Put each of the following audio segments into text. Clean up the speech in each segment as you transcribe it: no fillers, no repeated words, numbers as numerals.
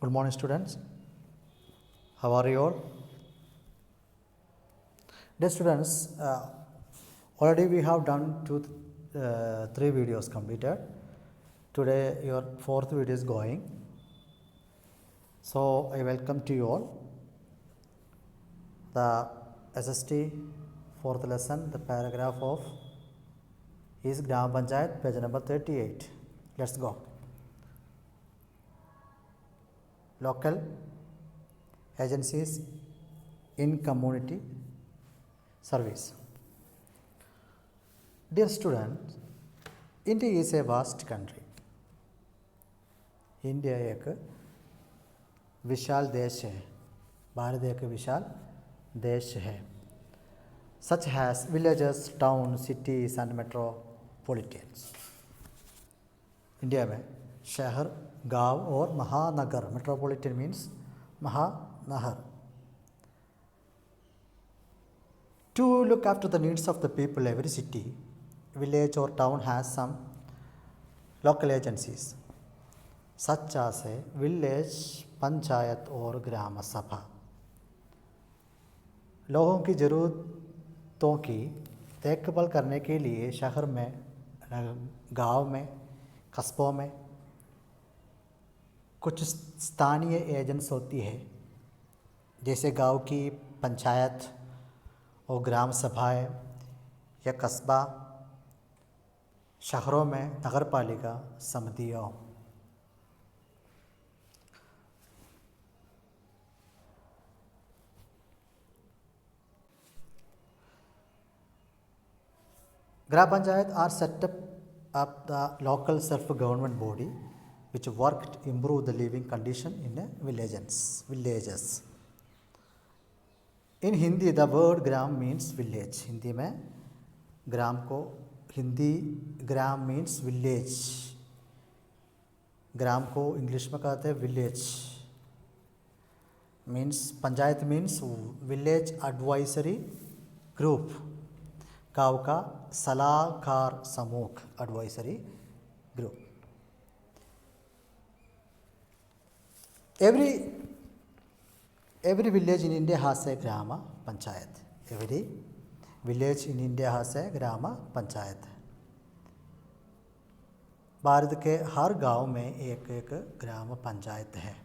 Good morning, students. How are you all? Dear students, already we have done three videos completed. Today your fourth video is going. So I welcome to you all. The SST fourth lesson, the paragraph of is Gram Panchayat, page number 38. Let's go. Local agencies in community service. Dear students, India is a vast country. India एक विशाल देश है. भारत एक विशाल देश है. Such has villages, towns, cities and metropolitans. India में शहर, गांव और महानगर, metropolitan means महानगर. To look after the needs of the people, every city, village or town has some local agencies, such as a village panchayat और ग्राम सभा. लोगों की ज़रूरतों की देखभाल करने के लिए शहर में, गांव में, कस्बों में कुछ स्थानीय एजेंट्स होती है, जैसे गांव की पंचायत और ग्राम सभाएं या कस्बा, शहरों में नगरपालिका समितियों. Gram Panchayat are set up the local self-government body which work to improve the living condition in villages. In Hindi, the word gram means village. Hindi में ग्राम को हिंदी ग्राम means village. ग्राम को इंग्लिश में कहते हैं village. Means panchayat means village advisory group. गाँव का सलाहकार समूह, advisory group. Every village in India has a grama panchayat. Every village in India has a grama panchayat. Bharat के हर गांव में एक एक ग्राम पंचायत है.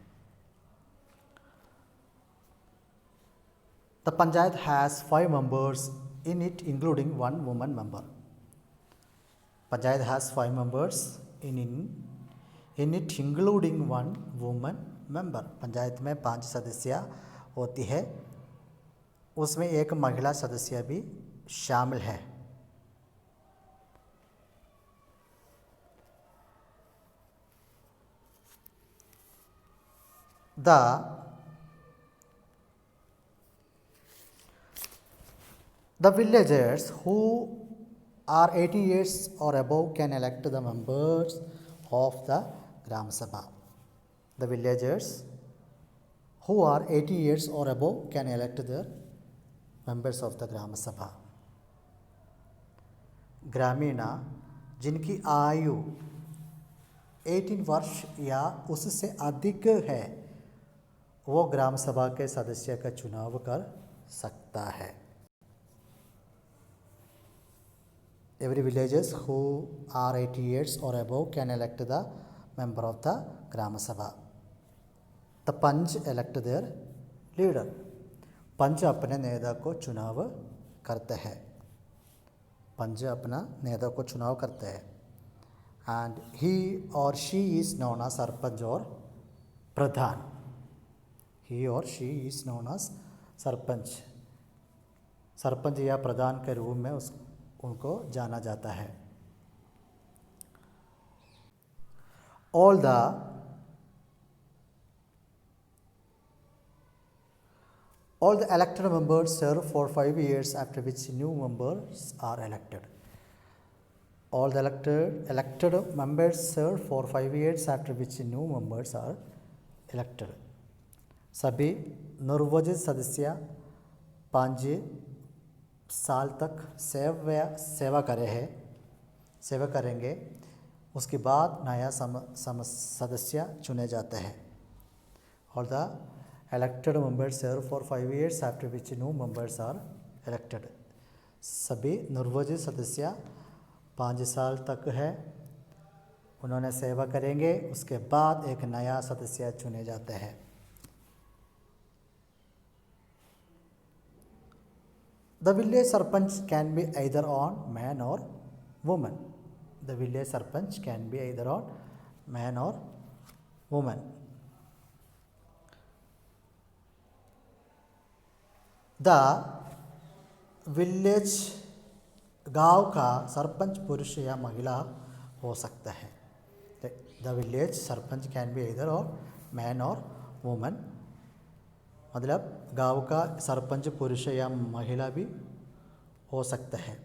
The panchayat has 5 members in it, including 1 woman member. Panchayat has 5 members in it, including 1 woman member. Panchayat में 5 सदस्य होती है, उसमें एक महिला सदस्य भी शामिल है. The villagers who are 80 years or above can elect the members of the Gram Sabha. The villagers who are 80 years or above can elect the members of the Gram Sabha. ग्रामीणा जिनकी आयु 18 वर्ष या उससे अधिक है, वो ग्राम सभा के सदस्य का चुनाव कर सकता है. Every villagers who are 80 years or above can elect the member of the Gram Sabha. The punch elect their leader. पंच अपने नेता को चुनाव करते हैं. पंच अपना नेता को चुनाव करते हैं. And he or she is known as sarpanch और प्रधान. He or she is known as sarpanch. Sarpanch या प्रधान के रूप में उनको जाना जाता है. All the elected members serve for 5 years, after which new members are elected. All the elected members serve for 5 years, after which new members are elected. सभी निर्वाचित सदस्य 5 साल तक सेवा करेंगे. उसके बाद नया सदस्य चुने जाते हैं. All the elected members serve for 5 years, after which new members are elected. सभी निर्वाचित सदस्य 5 साल तक है, उन्होंने सेवा करेंगे, उसके बाद एक नया सदस्य चुने जाते हैं. The village sarpanch can be either on man or woman. The village sarpanch can be either on man or woman. The village गांव का सरपंच पुरुष या महिला हो सकता है. The village sarpanch can be either or man or woman. मतलब गांव का सरपंच पुरुष या महिला भी हो सकता है.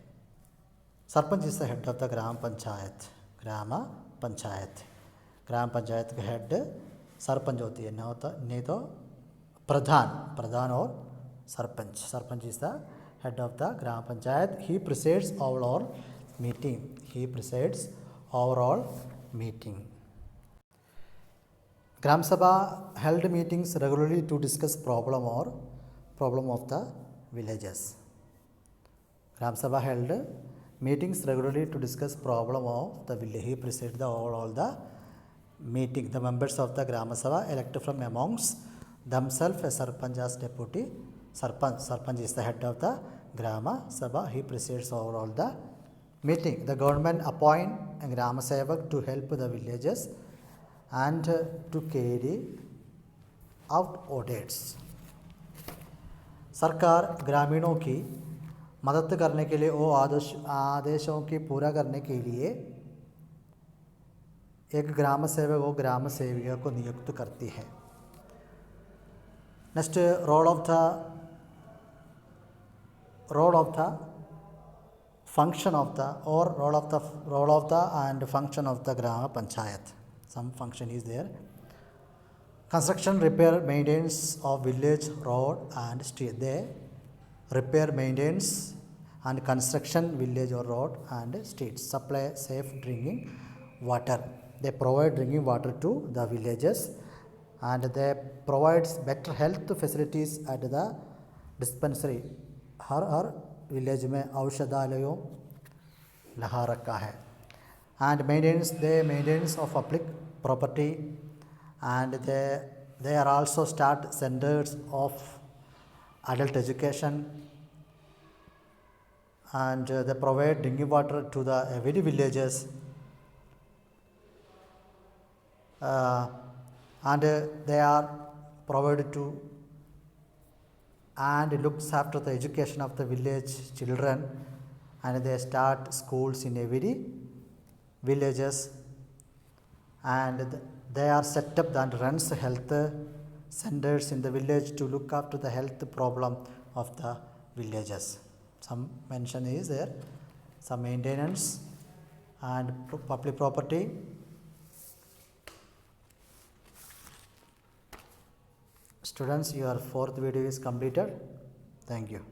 Sarpanch is the head of the gram panchayat. Gram panchayat, gram panchayat का हेड सरपंच होती है, नहीं तो प्रधान और sarpanch. Sarpanch is the head of the gram panchayat. He presides overall meeting. Gram Sabha held meetings regularly to discuss problem of the villages. Gram Sabha held meetings regularly to discuss problem of the village. He presided all the meeting. The members of the Gram Sabha elected from amongst themselves a Sarpanch as deputy Sarpanch. Sarpanch is the head of the Gram Sabha. He presides over all the meeting. The government appoint a Gram Sevak to help the villages and to carry out audits. सरकार ग्रामीणों की मदद करने के लिए वो आदेशों की पूरा करने के लिए एक ग्राम सेवक और ग्राम सेविका को नियुक्त करती है. Next, role of the function of the and function of the gram panchayat. Some function is there. Construction, repair, maintenance of village road and street. They repair, maintenance and construction village or road and streets. Supply safe drinking water. They provide drinking water to the villages and they provide better health facilities at the dispensary. Her village में औषधालयों लगा रखा है. And maintenance of public property, and they are also start centers of adult education, and they provide drinking water to the every villages, and they are provided to and looks after the education of the village children, and they start schools in every villages, and they are set up and runs health centers in the village to look after the health problem of the villages. Some mention is there, some maintenance and public property. Students, your fourth video is completed. Thank you.